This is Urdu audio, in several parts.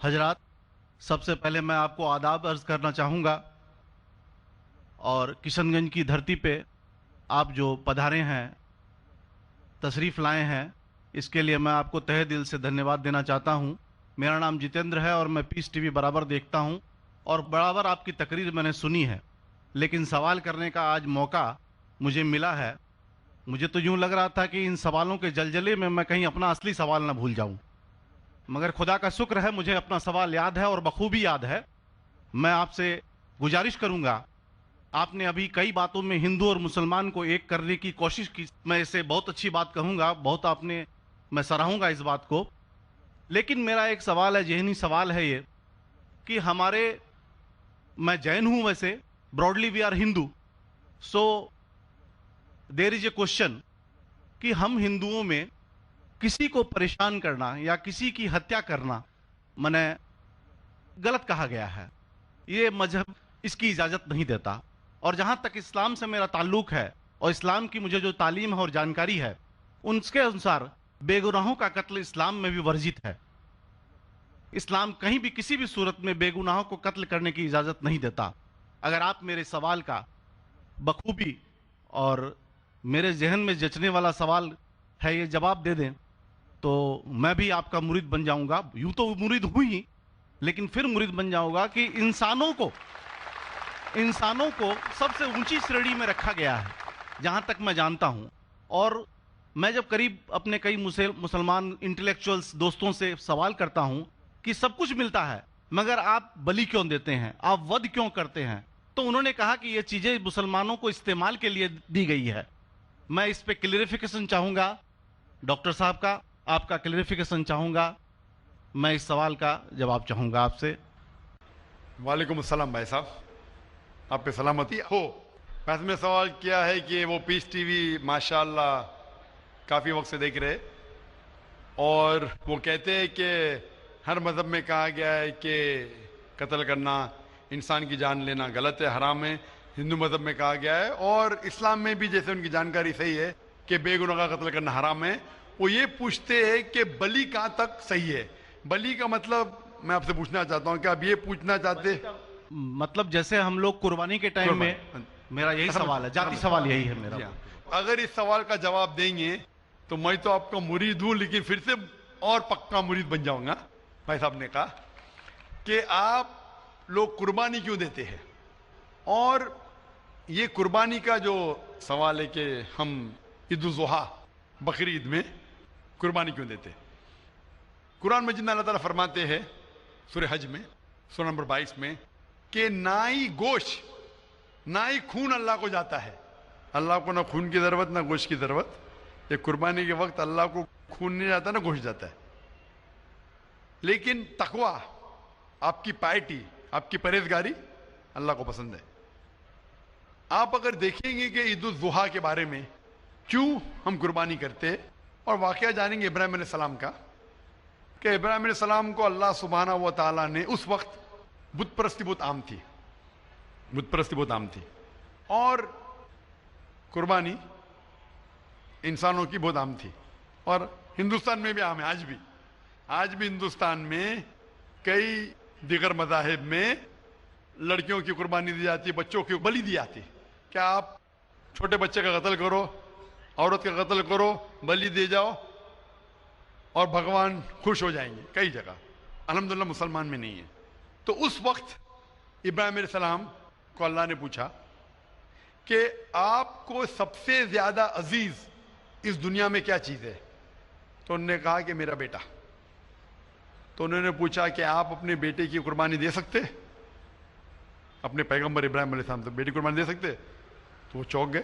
حضرات، سب سے پہلے میں آپ کو آداب عرض کرنا چاہوں گا، اور کشن گنج کی دھرتی پہ آپ جو پدھارے ہیں، تشریف لائے ہیں، اس کے لیے میں آپ کو تہہ دل سے دھنیہ واد دینا چاہتا ہوں۔ میرا نام جتیندر ہے اور میں پیس ٹی وی برابر دیکھتا ہوں اور برابر آپ کی تقریر میں نے سنی ہے، لیکن سوال کرنے کا آج موقع مجھے ملا ہے۔ مجھے تو یوں لگ رہا تھا کہ ان سوالوں کے جلجلے میں میں کہیں اپنا اصلی سوال نہ بھول جاؤں، مگر خدا کا شکر ہے مجھے اپنا سوال یاد ہے اور بخوبی یاد ہے۔ میں آپ سے گزارش کروں گا، آپ نے ابھی کئی باتوں میں ہندو اور مسلمان کو ایک کرنے کی کوشش کی، میں اسے بہت اچھی بات کہوں گا، بہت آپ نے، میں سراہوں گا اس بات کو۔ لیکن میرا ایک سوال ہے، ذہنی سوال ہے یہ کہ میں جین ہوں، ویسے broadly we are Hindu, so there is a question کہ ہم ہندوؤں میں کسی کو پریشان کرنا یا کسی کی ہتیا کرنا غلط کہا گیا ہے، یہ مذہب اس کی اجازت نہیں دیتا، اور جہاں تک اسلام سے میرا تعلق ہے اور اسلام کی مجھے جو تعلیم ہے اور جانکاری ہے، ان کے انسار بے گناہوں کا قتل اسلام میں بھی ورجت ہے۔ اسلام کہیں بھی کسی بھی صورت میں بے گناہوں کو قتل کرنے کی اجازت نہیں دیتا۔ اگر آپ میرے سوال کا بخوبی اور میرے ذہن میں جچنے والا سوال ہے یہ جواب دے دیں تو میں بھی آپ کا مرید بن جاؤں گا۔ یوں تو مرید ہوں ہی، لیکن پھر مرید بن جاؤں گا کہ انسانوں کو سب سے اونچی شریڑی میں رکھا گیا ہے جہاں تک میں جانتا ہوں۔ اور میں جب قریب اپنے کئی مسلمان انٹلیکچوئلز دوستوں سے سوال کرتا ہوں کہ سب کچھ ملتا ہے مگر آپ بلی کیوں دیتے ہیں، آپ ود کیوں کرتے ہیں، تو انہوں نے کہا کہ یہ چیزیں مسلمانوں کو استعمال کے لیے دی گئی ہے۔ میں اس پہ کلیریفیکیشن چاہوں گا، ڈاکٹر صاحب کا، آپ کا کلیریفیکیشن چاہوں گا، میں اس سوال کا جواب چاہوں گا آپ سے۔ وعلیکم السلام بھائی صاحب، آپ پہ سلامتی ہو۔ ویسے میں سوال کیا ہے کہ وہ پیس ٹی وی ماشاءاللہ کافی وقت سے دیکھ رہے، اور وہ کہتے ہیں کہ ہر مذہب میں کہا گیا ہے کہ قتل کرنا، انسان کی جان لینا غلط ہے، حرام ہے۔ ہندو مذہب میں کہا گیا ہے اور اسلام میں بھی، جیسے ان کی جانکاری صحیح ہے، کہ بے گناہ کا قتل کرنا حرام ہے۔ وہ یہ پوچھتے ہیں کہ بلی کہاں تک صحیح ہے؟ بلی کا مطلب میں آپ سے پوچھنا چاہتا ہوں کہ آپ یہ پوچھنا چاہتے ہیں مطلب جیسے ہم لوگ قربانی کے ٹائم میں، میرا یہی سوال ہے، ذاتی سوال یہی ہے میرا۔ اگر اس سوال کا جواب دیں گے تو میں تو آپ کا مرید ہوں، لیکن پھر سے اور پکا مرید بن جاؤں گا۔ بھائی صاحب نے کہا کہ آپ لوگ قربانی کیوں دیتے ہیں، اور یہ قربانی کا جو سوال ہے کہ ہم عید الاضحیٰ بقر عید میں قربانی کیوں دیتے ہیں۔ قرآن مجید میں اللہ تعالیٰ فرماتے ہیں سورہ حج میں، سورہ نمبر 22 میں، کہ نہ ہی گوشت نہ ہی خون اللہ کو جاتا ہے۔ اللہ کو نہ خون کی ضرورت نہ گوشت کی ضرورت۔ یہ قربانی کے وقت اللہ کو خون نہیں جاتا نہ گوشت جاتا ہے، لیکن تقویٰ، آپ کی پائٹی، آپ کی پرہیزگاری اللہ کو پسند ہے۔ آپ اگر دیکھیں گے کہ عید الاضحیٰ کے بارے میں کیوں ہم قربانی کرتے ہیں، اور واقعہ جانیں گے ابراہیم علیہ السلام کا، کہ ابراہیم علیہ السلام کو اللہ سبحانہ و تعالیٰ نے، اس وقت بت پرستی بہت عام تھی، بت پرستی بہت عام تھی، اور قربانی انسانوں کی بہت عام تھی، اور ہندوستان میں بھی عام ہے، آج بھی ہندوستان میں کئی دیگر مذاہب میں لڑکیوں کی قربانی دی جاتی ہے، بچوں کی بلی دی جاتی ہے۔ کیا آپ چھوٹے بچے کا قتل کرو، عورت کا قتل کرو، بلی دے جاؤ اور بھگوان خوش ہو جائیں گے؟ کئی جگہ، الحمدللہ مسلمان میں نہیں ہے۔ تو اس وقت ابراہیم علیہ السلام کو اللہ نے پوچھا کہ آپ کو سب سے زیادہ عزیز اس دنیا میں کیا چیز ہے؟ تو انہوں نے کہا کہ میرا بیٹا۔ تو انہوں نے پوچھا کہ آپ اپنے بیٹے کی قربانی دے سکتے؟ اپنے پیغمبر ابراہیم علیہ السلام سے بیٹی قربانی دے سکتے؟ تو وہ چونک گئے،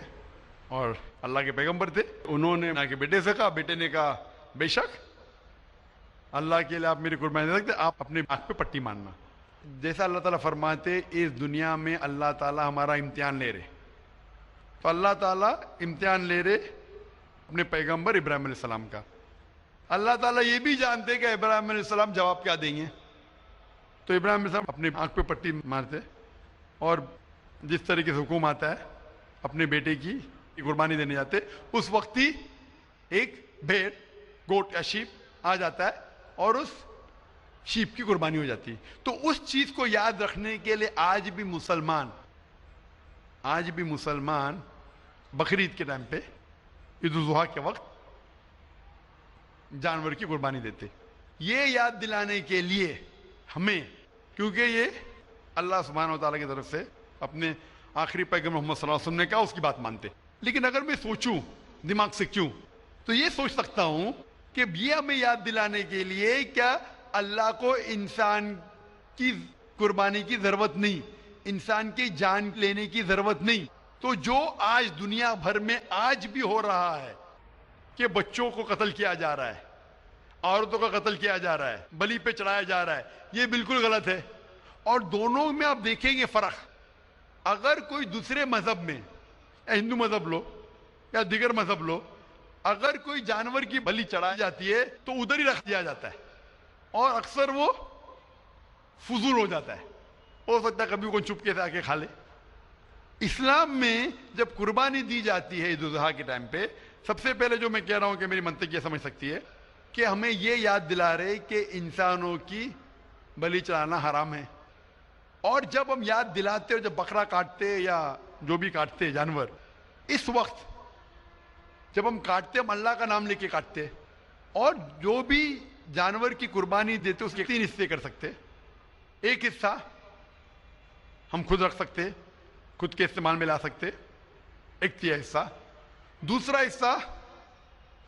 اور اللہ کے پیغمبر تھے، انہوں نے کے بیٹے سے کہا، بیٹے نے کہا بے شک اللہ کے لیے آپ میری قربانی دے سکتے، آپ اپنے آنکھ پہ پٹی ماننا۔ جیسا اللہ تعالیٰ فرماتے اس دنیا میں اللہ تعالیٰ ہمارا امتحان لے رہے، تو اللہ تعالیٰ امتحان لے رہے اپنے پیغمبر ابراہیم علیہ السلام کا۔ اللہ تعالیٰ یہ بھی جانتے کہ ابراہیم علیہ السلام جواب کیا دیں گے، تو ابراہیم علیہ السلام اپنے آنکھ پہ پٹی مارتے، اور جس طریقے سے حکم آتا ہے اپنے بیٹے کی قربانی دینے جاتے، اس وقت ہی ایک بھیڑ، گوٹ یا شیپ آ جاتا ہے، اور اس شیپ کی قربانی ہو جاتی. تو اس چیز کو یاد رکھنے کے لیے آج بھی مسلمان بقرعید کے ٹائم پہ عید الاضحیٰ کے وقت جانور کی قربانی دیتے. یہ یاد دلانے کے لیے ہمیں، کیونکہ یہ اللہ سبحانہ و تعالیٰ کی طرف سے اپنے آخری پیغمبر محمد صلی اللہ علیہ وسلم نے کہا، اس کی بات مانتے. لیکن اگر میں سوچوں دماغ سے کیوں، تو یہ سوچ سکتا ہوں کہ یہ ہمیں یاد دلانے کے لیے کیا اللہ کو انسان کی قربانی کی ضرورت نہیں، انسان کی جان لینے کی ضرورت نہیں. تو جو آج دنیا بھر میں آج بھی ہو رہا ہے کہ بچوں کو قتل کیا جا رہا ہے، عورتوں کا قتل کیا جا رہا ہے، بلی پہ چڑھایا جا رہا ہے، یہ بالکل غلط ہے. اور دونوں میں آپ دیکھیں گے فرق. اگر کوئی دوسرے مذہب میں، یا ہندو مذہب لو یا دیگر مذہب لو، اگر کوئی جانور کی بلی چڑھائی جاتی ہے تو ادھر ہی رکھ دیا جاتا ہے، اور اکثر وہ فضول ہو جاتا ہے. ہو سکتا ہے کبھی کوئی چپکے سے آ کے کھا لے. اسلام میں جب قربانی دی جاتی ہے عید الاضحیٰ کے ٹائم پہ، سب سے پہلے جو میں کہہ رہا ہوں کہ میری منطق یہ سمجھ سکتی ہے کہ ہمیں یہ یاد دلا رہے کہ انسانوں کی بلی چڑھانا حرام ہے. اور جب ہم یاد دلاتے اور جب بکرا کاٹتے یا جو بھی کاٹتے جانور، اس وقت جب ہم کاٹتے ہم اللہ کا نام لے کے کاٹتے. اور جو بھی جانور کی قربانی دیتے اس کے 3 حصے کر سکتے. ایک حصہ ہم خود رکھ سکتے، خود کے استعمال میں لا سکتے، 1/3 حصہ. دوسرا حصہ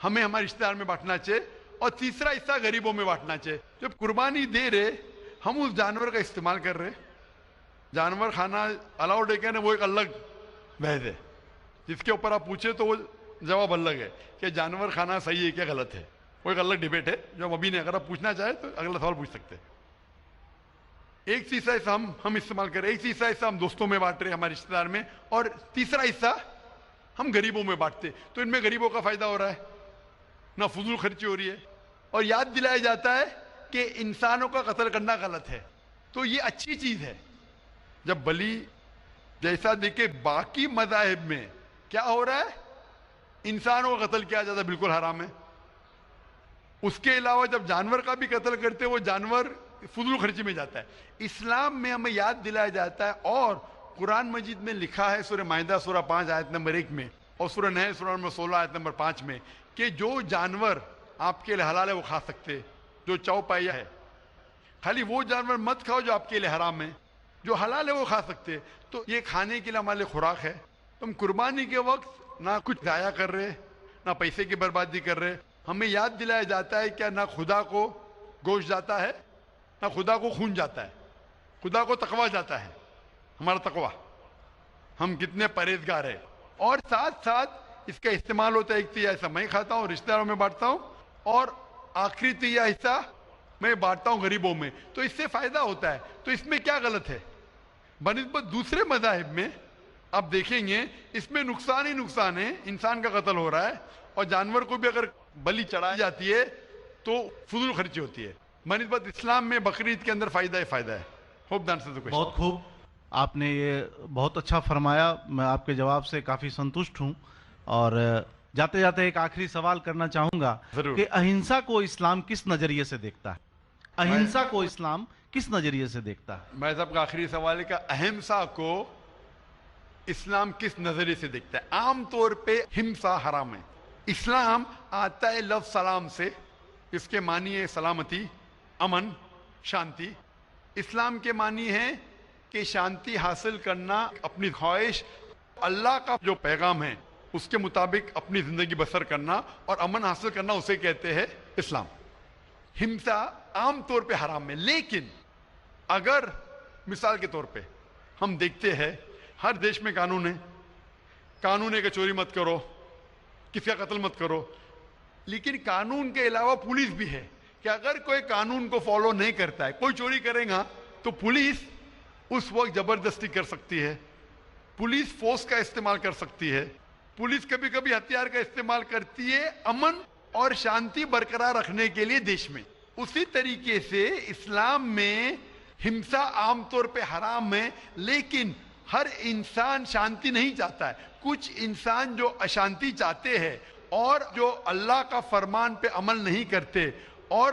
ہمیں ہمارے رشتہ دار میں بانٹنا چاہیے، اور تیسرا حصہ غریبوں میں بانٹنا چاہیے. جب قربانی دے رہے ہم اس جانور کا استعمال کر رہے. جانور کھانا الاؤڈ ہے کہ نہیں وہ ایک الگ بحث ہے، جس کے اوپر آپ پوچھے تو وہ جواب الگ ہے کہ جانور کھانا صحیح ہے کیا غلط ہے، وہ ایک الگ ڈیبیٹ ہے جو ہم ابھی نہیں. اگر آپ پوچھنا چاہیں تو اگلا سوال پوچھ سکتے ہیں. ایک تیسرا حصہ ہم استعمال کر رہے، ایک تیسرا حصہ ہم دوستوں میں بانٹ رہے ہمارے رشتہ دار میں، اور تیسرا حصہ ہم غریبوں میں بانٹتے. تو ان میں غریبوں کا فائدہ ہو رہا ہے، نہ فضول خرچی ہو رہی ہے، اور یاد دلایا جاتا ہے کہ انسانوں کا قتل کرنا غلط ہے. تو یہ اچھی چیز ہے. جب بلی جیسا دیکھے باقی مذاہب میں کیا ہو رہا ہے، انسانوں کا قتل کیا جاتا ہے، بالکل حرام ہے. اس کے علاوہ جب جانور کا بھی قتل کرتے وہ جانور فضول خرچی میں جاتا ہے. اسلام میں ہمیں یاد دلایا جاتا ہے، اور قرآن مجید میں لکھا ہے سورہ مائدہ سورہ 5 آیت نمبر 1 میں، اور سورہ نحل سورہ نمبر 16 آیت نمبر 5 میں، کہ جو جانور آپ کے لیے حلال ہے وہ کھا سکتے. جو چوپایا ہے، خالی وہ جانور مت کھاؤ جو آپ کے لیے حرام ہے، جو حلال ہے وہ کھا سکتے. تو یہ کھانے کے لیے ہمارے لیے خوراک ہے. ہم قربانی کے وقت نہ کچھ ضائع کر رہے، نہ پیسے کی بربادی کر رہے. ہمیں یاد دلایا جاتا ہے کہ نہ خدا کو گوشت جاتا ہے، نہ خدا کو خون جاتا ہے، خدا کو تقویٰ جاتا ہے. ہمارا تقویٰ، ہم کتنے پرہیزگار ہیں. اور ساتھ ساتھ اس کا استعمال ہوتا ہے. ایک تیسرا حصہ میں کھاتا ہوں، رشتہ داروں میں بانٹتا ہوں، اور آخری تیسرا حصہ میں بانٹتا ہوں غریبوں میں. تو اس سے فائدہ ہوتا ہے. تو اس میں کیا غلط ہے؟ بنسبت دوسرے مذاہب میں آپ دیکھیں گے اس میں نقصان ہی نقصان ہے. انسان کا قتل ہو رہا ہے، اور جانور کو بھی اگر بلی چڑھائی جاتی ہے تو فضول خرچی ہوتی ہے. بنسبت اسلام میں بقرعید کے اندر فائدہ ہی فائدہ ہے. ہوپ دان سے بہت خوب، آپ نے یہ بہت اچھا فرمایا. میں آپ کے جواب سے کافی سنتشٹ ہوں. اور جاتے جاتے ایک آخری سوال کرنا چاہوں گا کہ اہنسا کو اسلام کس نظریے سے دیکھتا ہے؟ اہنسا کو اسلام کس نظریے سے دیکھتا ہے؟ میں صاحب کا آخری سوال ہے کہ اہمسا کو اسلام کس نظریے سے دیکھتا ہے؟ عام طور پہ ہمسا حرام ہے. اسلام آتا ہے لفظ سلام سے، اس کے معنی ہے سلامتی، امن، شانتی. اسلام کے معنی ہے کہ شانتی حاصل کرنا، اپنی خواہش، اللہ کا جو پیغام ہے اس کے مطابق اپنی زندگی بسر کرنا اور امن حاصل کرنا، اسے کہتے ہیں اسلام. ہمسا عام طور پہ حرام ہے. لیکن اگر مثال کے طور پہ ہم دیکھتے ہیں ہر دیش میں قانون ہے، قانون ہے کہ چوری مت کرو، کسی کا قتل مت کرو. لیکن قانون کے علاوہ پولیس بھی ہے کہ اگر کوئی قانون کو فالو نہیں کرتا ہے، کوئی چوری کرے گا تو پولیس اس وقت زبردستی کر سکتی ہے، پولیس فورس کا استعمال کر سکتی ہے، پولیس کبھی کبھی ہتھیار کا استعمال کرتی ہے امن اور شانتی برقرار رکھنے کے لیے دیش میں. اسی طریقے سے اسلام میں ہمسا عام طور پہ حرام ہے. لیکن ہر انسان شانتی نہیں چاہتا ہے. کچھ انسان جو اشانتی چاہتے ہیں اور جو اللہ کا فرمان پہ عمل نہیں کرتے اور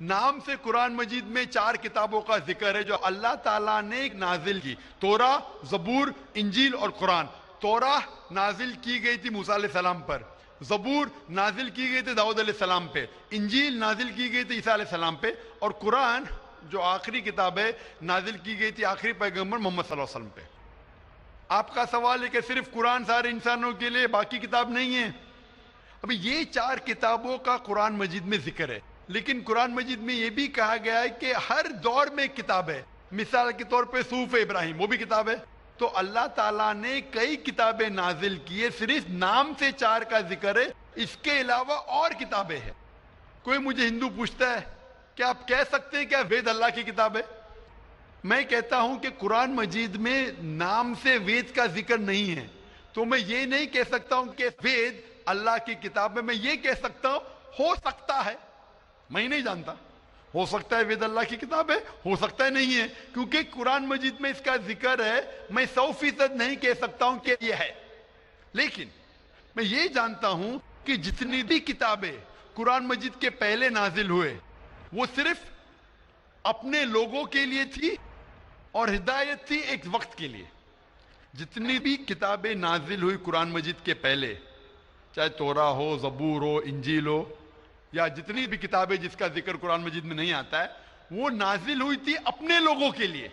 نام سے قرآن مجید میں 4 کتابوں کا ذکر ہے جو اللہ تعالیٰ نے نازل کی، تورا، زبور، انجیل اور قرآن۔ تورا نازل کی گئی تھی موسیٰ علیہ السلام پر، زبور نازل کی گئی تھی داؤد علیہ السلام پہ، انجیل نازل کی گئی تھی عیسیٰ علیہ السلام پہ، اور قرآن جو آخری کتاب ہے نازل کی گئی تھی آخری پیغمبر محمد صلی اللہ علیہ وسلم پہ۔ آپ کا سوال ہے کہ صرف قرآن سارے انسانوں کے لیے، باقی کتاب نہیں ہے؟ ابھی یہ 4 کتابوں کا قرآن مجید میں ذکر ہے، لیکن قرآن مجید میں یہ بھی کہا گیا ہے کہ ہر دور میں ایک کتاب ہے۔ مثال کے طور پہ صحف ابراہیم وہ بھی کتاب ہے۔ تو اللہ تعالیٰ نے کئی کتابیں نازل کی ہے، صرف نام سے 4 کا ذکر ہے، اس کے علاوہ اور کتابیں ہیں۔ کوئی مجھے ہندو پوچھتا ہے کہ آپ کہہ سکتے ہیں کیا وید اللہ کی کتاب ہے؟ میں کہتا ہوں کہ قرآن مجید میں نام سے وید کا ذکر نہیں ہے، تو میں یہ نہیں کہہ سکتا ہوں کہ وید اللہ کی کتاب ہے۔ میں یہ کہہ سکتا ہوں ہو سکتا ہے، میں نہیں جانتا، ہو سکتا ہے وید اللہ کی کتاب ہے، ہو سکتا ہے نہیں ہے، کیونکہ قرآن مجید میں اس کا ذکر ہے۔ میں 100% نہیں کہہ سکتا ہوں کہ یہ ہے، لیکن میں یہ جانتا ہوں کہ جتنی بھی کتابیں قرآن مجید کے پہلے نازل ہوئے وہ صرف اپنے لوگوں کے لیے تھی اور ہدایت تھی ایک وقت کے لیے۔ جتنی بھی کتابیں نازل ہوئی قرآن مجید کے پہلے، چاہے تورا ہو، زبور ہو، انجیل ہو، یا جتنی بھی کتابیں جس کا ذکر قرآن مجید میں نہیں آتا ہے، وہ نازل ہوئی تھی اپنے لوگوں کے لیے۔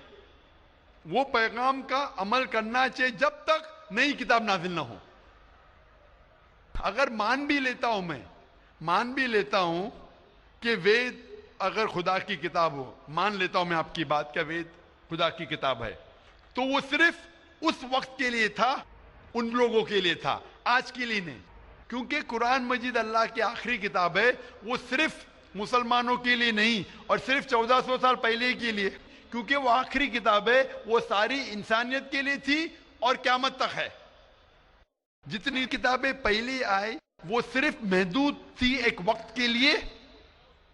وہ پیغام کا عمل کرنا چاہیے جب تک نئی کتاب نازل نہ ہو۔ اگر مان بھی لیتا ہوں کہ وید اگر خدا کی کتاب ہو، مان لیتا ہوں میں آپ کی بات کہ وید خدا کی کتاب ہے، تو وہ صرف اس وقت کے لیے تھا، ان لوگوں کے لیے تھا، آج کے لیے نہیں۔ کیونکہ قرآن مجید اللہ کی آخری کتاب ہے، وہ صرف مسلمانوں کے لیے نہیں اور صرف 1400 سال پہلے کے لیے، کیونکہ وہ آخری کتاب ہے، وہ ساری انسانیت کے لیے تھی اور قیامت تک ہے۔ جتنی کتابیں پہلے آئی وہ صرف محدود تھی ایک وقت کے لیے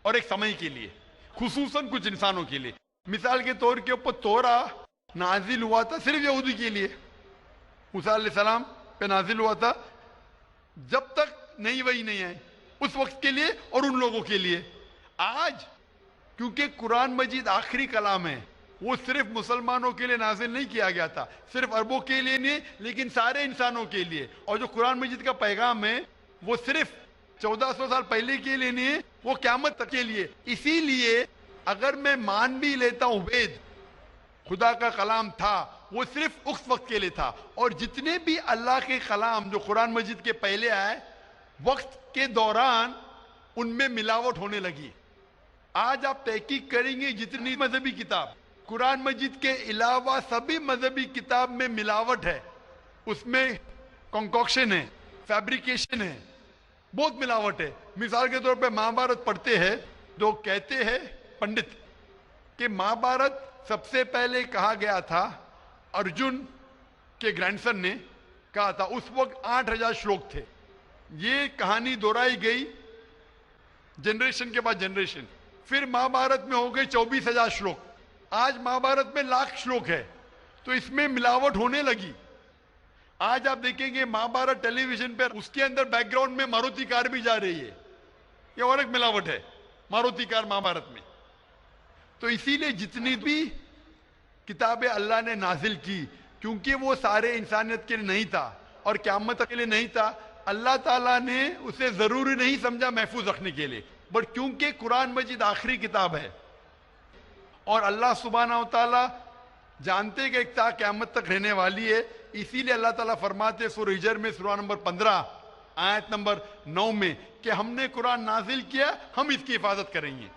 اور ایک سمے کے لیے، خصوصاً کچھ انسانوں کے لیے۔ مثال کے طور کے اوپر تورا نازل ہوا تھا صرف یہودی کے لیے، موسیٰ علیہ السلام پہ نازل ہوا تھا جب تک نئی وحی نہیں آئی، اس وقت کے لیے اور ان لوگوں کے لیے۔ آج کیونکہ قرآن مجید آخری کلام ہے، وہ صرف مسلمانوں کے لیے نازل نہیں کیا گیا تھا، صرف عربوں کے لیے نہیں، لیکن سارے انسانوں کے لیے۔ اور جو قرآن مجید کا پیغام ہے وہ صرف 1400 سال پہلے کے لیے نہیں ہے، وہ قیامت تک کے لیے۔ اسی لیے اگر میں مان بھی لیتا ہوں وید خدا کا کلام تھا، وہ صرف اس وقت کے لیے تھا، اور جتنے بھی اللہ کے کلام جو قرآن مجید کے پہلے آئے، وقت کے دوران ان میں ملاوٹ ہونے لگی۔ آج آپ تحقیق کریں گے جتنی مذہبی کتاب، قرآن مجید کے علاوہ سبھی مذہبی کتاب میں ملاوٹ ہے، اس میں کنکوکشن ہے، فیبریکیشن ہے، بہت ملاوٹ ہے۔ مثال کے طور پہ مہابھارت پڑھتے ہیں، جو کہتے ہیں پنڈت کہ مہابھارت سب سے پہلے کہا گیا تھا، ارجن کے گرینڈ سن نے کہا تھا، اس وقت 8000 شلوک تھے۔ یہ کہانی دہرائی گئی جنریشن کے بعد جنریشن، پھر مہابھارت میں ہو گئی 24000 شلوک، آج مہابھارت میں 1,00,000 شلوک ہے، تو اس میں ملاوٹ ہونے لگی۔ آج آپ دیکھیں گے مہابھارت ٹیلی ویژن پر، اس کے اندر بیک گراؤنڈ میں ماروتی کار بھی جا رہی ہے، یہ اور ایک ملاوٹ ہے، ماروتی کار مہابھارت میں۔ تو اسی لیے جتنی بھی کتابیں اللہ نے نازل کی، کیونکہ وہ سارے انسانیت کے لیے نہیں تھا اور قیامت کے لیے نہیں تھا، اللہ تعالیٰ نے اسے ضروری نہیں سمجھا محفوظ رکھنے کے لیے، بٹ کیونکہ قرآن مجید آخری کتاب ہے اور اللہ سبحانہ و تعالیٰ جانتے کہ ایک تا قیامت تک رہنے والی ہے، اسی لیے اللہ تعالیٰ فرماتے سورہ ہجر میں سورہ نمبر 15 آیت نمبر 9 میں کہ ہم نے قرآن نازل کیا، ہم اس کی حفاظت کریں گے۔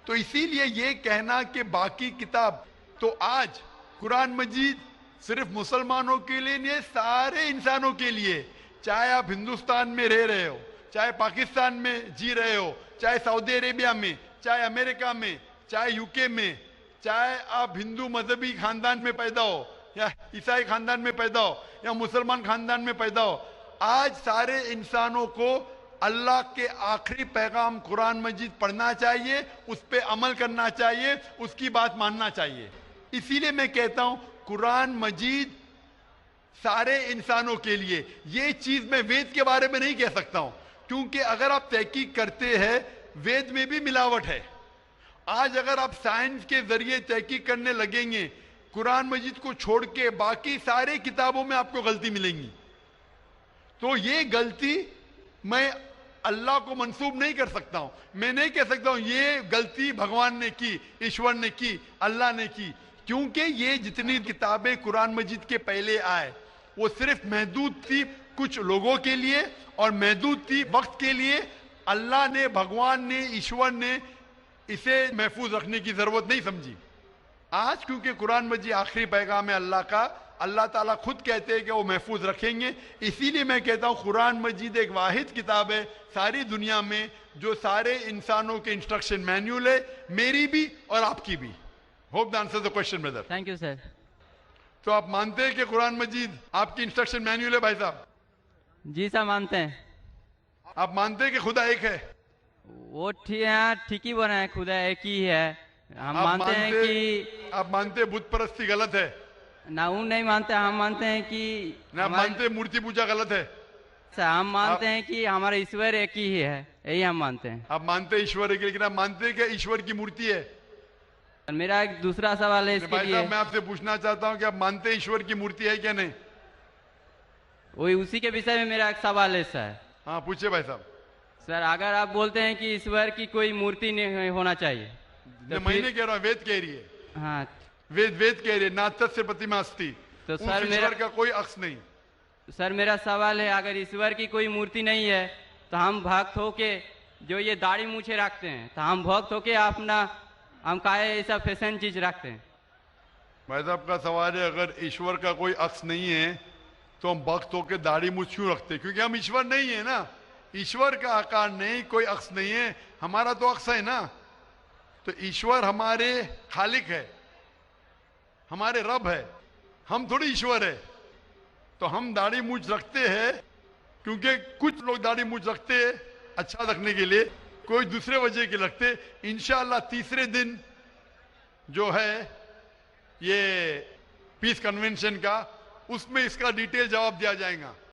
تو اسی لیے یہ کہنا کہ باقی کتاب، تو آج قرآن مجید صرف مسلمانوں کے لیے نہیں، سارے انسانوں کے لیے، چاہے آپ ہندوستان میں رہ رہے ہو، چاہے پاکستان میں جی رہے ہو، چاہے سعودی عربیہ میں، چاہے امریکہ میں، چاہے UK میں، چاہے آپ ہندو مذہبی خاندان میں پیدا ہو یا عیسائی خاندان میں پیدا ہو یا مسلمان خاندان میں پیدا ہو، آج سارے انسانوں کو اللہ کے آخری پیغام قرآن مجید پڑھنا چاہیے، اس پہ عمل کرنا چاہیے، اس کی بات ماننا چاہیے۔ اسی لیے میں کہتا ہوں قرآن مجید سارے انسانوں کے لیے، یہ چیز میں وید کے بارے میں نہیں کہہ سکتا ہوں، کیونکہ اگر آپ تحقیق کرتے ہیں وید میں بھی ملاوٹ ہے، آج اگر آپ سائنس کے ذریعے تحقیق کرنے لگیں گے قرآن مجید کو چھوڑ کے باقی سارے کتابوں میں آپ کو غلطی ملیں گی. تو یہ غلطی میں اللہ کو منسوب نہیں کر سکتا ہوں. میں نہیں کہہ سکتا ہوں یہ غلطی بھگوان نے کی, ایشور نے کی, اللہ نے کی, کیونکہ یہ جتنی کتابیں قرآن مجید کے پہلے آئے وہ صرف محدود تھی کچھ لوگوں کے لیے اور محدود تھی وقت کے لیے. اللہ نے, بھگوان نے, ایشور نے اسے محفوظ رکھنے کی ضرورت نہیں سمجھی. آج کیونکہ قرآن مجید آخری پیغام ہے اللہ کا, اللہ تعالیٰ خود کہتے ہیں کہ وہ محفوظ رکھیں گے. اسی لیے میں کہتا ہوں قرآن مجید ایک واحد کتاب ہے ساری دنیا میں جو سارے انسانوں کے انسٹرکشن مینیول ہے, میری بھی اور آپ کی بھی. Hope the answer the question brother. Thank you sir. تو آپ مانتے ہیں کہ قرآن مجید آپ کی انسٹرکشن مینیول ہے بھائی صاحب؟ جی سر مانتے ہیں. آپ مانتے ہیں کہ خدا ایک ہے؟ وہ ٹھیک ہی بنا ہے, خدا ایک ہی ہے. ہم مانتے ہیں کہ آپ مانتے ہیں بت پرستی غلط ہے؟ نہ وہ نہیں مانتے, ہم مانتے ہیں کہ نہ مانتے مورتی پوجا غلط ہے؟ سر ہم مانتے ہیں کہ ہمارا ایشور ایک ہی ہے, یہی ہم مانتے ہیں. آپ مانتے ہیں ایشور ایک, لیکن آپ مانتے ہیں کہ ایشور کی مورتی ہے؟ میرا ایک دوسرا سوال ہے اس کے بھائی لیے. صاحب میں آپ سے پوچھنا چاہتا ہوں کہ آپ مانتے ہیں ایشور کی مورتی ہے کیا نہیں؟ وہی اسی کے وشے میں میرا ایک سوال ہے سر. ہاں پوچھے بھائی صاحب. سر اگر آپ بولتے ہیں کہ ایشور کی کوئی مورتی نہیں ہونا چاہیے, میں نہیں کہہ رہا ہوں, وید کہہ رہی ہے. ہاں وید کہہ رہی ہے ناتت سے پرتیما استی, تو اس سر میرا ایشور کا کوئی عکس نہیں. سر میرا سوال ہے, اگر ایشور کی کوئی مورتی نہیں ہے تو ہم بھکت ہو کے جو یہ داڑھی مونچھے رکھتے ہیں تو ہم بھکت ہو کے اپنا ہم کہے ایسا فیشن چیز رکھتے ہیں. بھائی صاحب کا سوال ہے اگر ایشور کا کوئی عکس نہیں ہے تو ہم بھکت ہو کے داڑھی مونچھ کیوں رکھتے؟ کیونکہ ہم ایشور نہیں ہے نا. ایشور کا آکار نہیں, کوئی عکس نہیں ہے, ہمارا تو عکس ہے نا. تو ایشور ہمارے خالق ہے, ہمارے رب ہے, ہم تھوڑی ایشور ہے. تو ہم داڑھی مونچھ رکھتے ہیں کیونکہ کچھ لوگ داڑھی مونچھ رکھتے ہیں اچھا رکھنے کے لیے, کوئی دوسرے وجہ کے رکھتے. انشاءاللہ تیسرے دن جو ہے یہ پیس کنونشن کا, اس میں اس کا ڈیٹیل جواب دیا جائے گا.